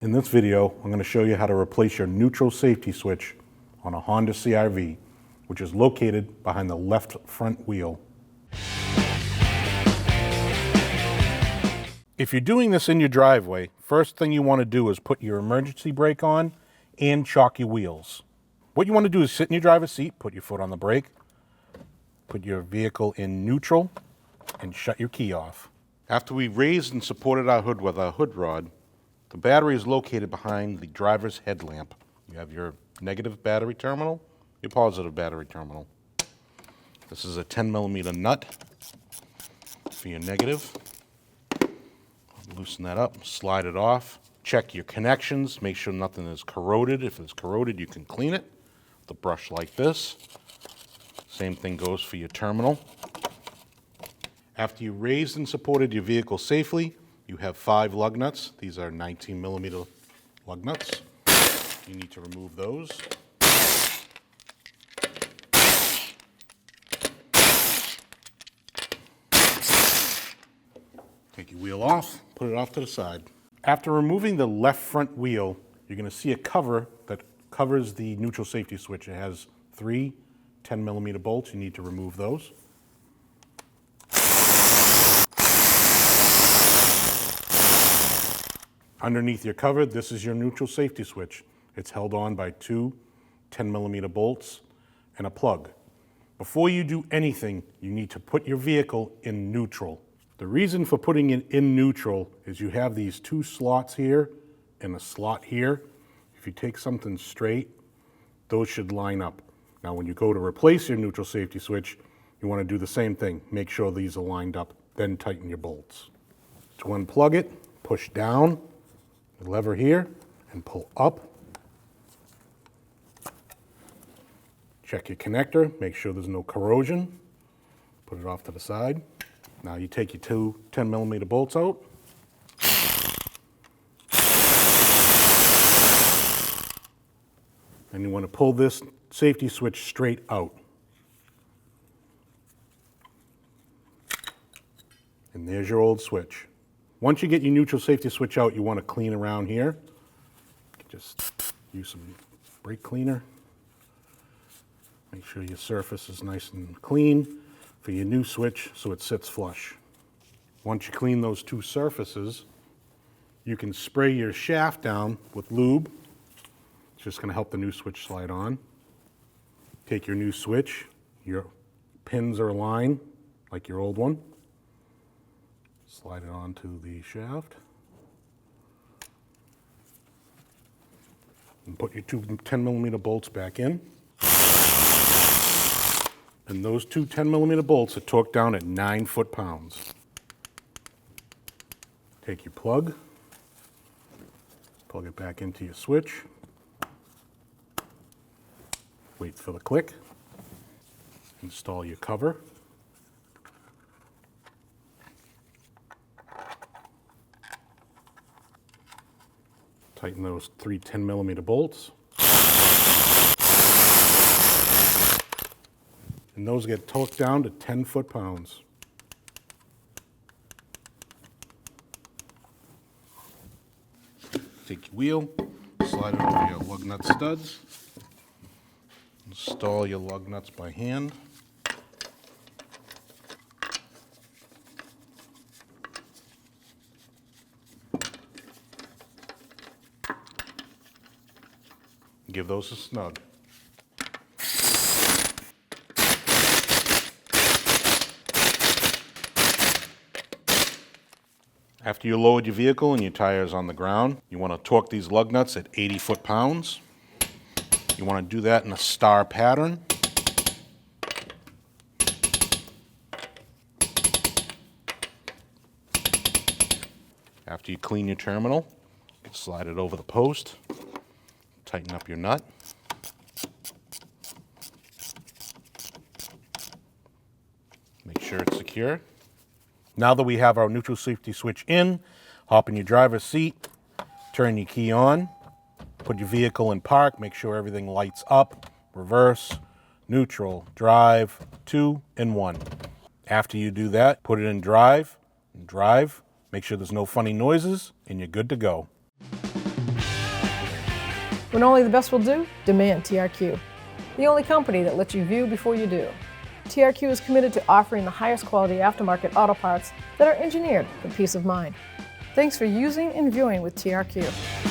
In this video, I'm going to show you how to replace your neutral safety switch on a Honda CR-V, which is located behind the left front wheel. If you're doing this in your driveway, first thing you want to do is put your emergency brake on and chock your wheels. What you want to do is sit in your driver's seat, put your foot on the brake, put your vehicle in neutral, and shut your key off. After we raised and supported our hood with our hood rod, the battery is located behind the driver's headlamp. You have your negative battery terminal, your positive battery terminal. This is a 10mm nut for your negative. Loosen that up, slide it off. Check your connections, make sure nothing is corroded. If it's corroded, you can clean it with a brush like this. Same thing goes for your terminal. After you raised and supported your vehicle safely, you have 5 lug nuts. These are 19mm lug nuts. You need to remove those. Take your wheel off, put it off to the side. After removing the left front wheel, you're going to see a cover that covers the neutral safety switch. It has 3 10mm bolts. You need to remove those. Underneath your cover, this is your neutral safety switch. It's held on by 2 10mm bolts and a plug. Before you do anything, you need to put your vehicle in neutral. The reason for putting it in neutral is you have these 2 slots here and a slot here. If you take something straight, those should line up. Now when you go to replace your neutral safety switch, you want to do the same thing. Make sure these are lined up, then tighten your bolts. To unplug it, push down the lever here and pull up. Check your connector, make sure there's no corrosion. Put it off to the side. Now you take your 2 10mm bolts out. And you want to pull this safety switch straight out. And there's your old switch. Once you get your neutral safety switch out, you want to clean around here. Just use some brake cleaner. Make sure your surface is nice and clean for your new switch so it sits flush. Once you clean those 2 surfaces, you can spray your shaft down with lube. It's just going to help the new switch slide on. Take your new switch, your pins are aligned like your old one. Slide it onto the shaft. And put your 2 10mm bolts back in. And those 2 10mm bolts are torqued down at 9 foot-pounds. Take your plug, plug it back into your switch. Wait for the click. Install your cover. Tighten those 3 10mm bolts. And those get torqued down to 10 foot-pounds. Take your wheel, slide it over your lug nut studs. Install your lug nuts by hand. Give those a snug. After you lowered your vehicle and your tires on the ground, you want to torque these lug nuts at 80 foot-pounds. You want to do that in a star pattern. After you clean your terminal, you can slide it over the post. Tighten up your nut. Make sure it's secure. Now that we have our neutral safety switch in, hop in your driver's seat, turn your key on, put your vehicle in park, make sure everything lights up, reverse, neutral, drive, 2 and 1. After you do that, put it in drive, make sure there's no funny noises, and you're good to go. When only the best will do, demand TRQ. The only company that lets you view before you do. TRQ is committed to offering the highest quality aftermarket auto parts that are engineered for peace of mind. Thanks for using and viewing with TRQ.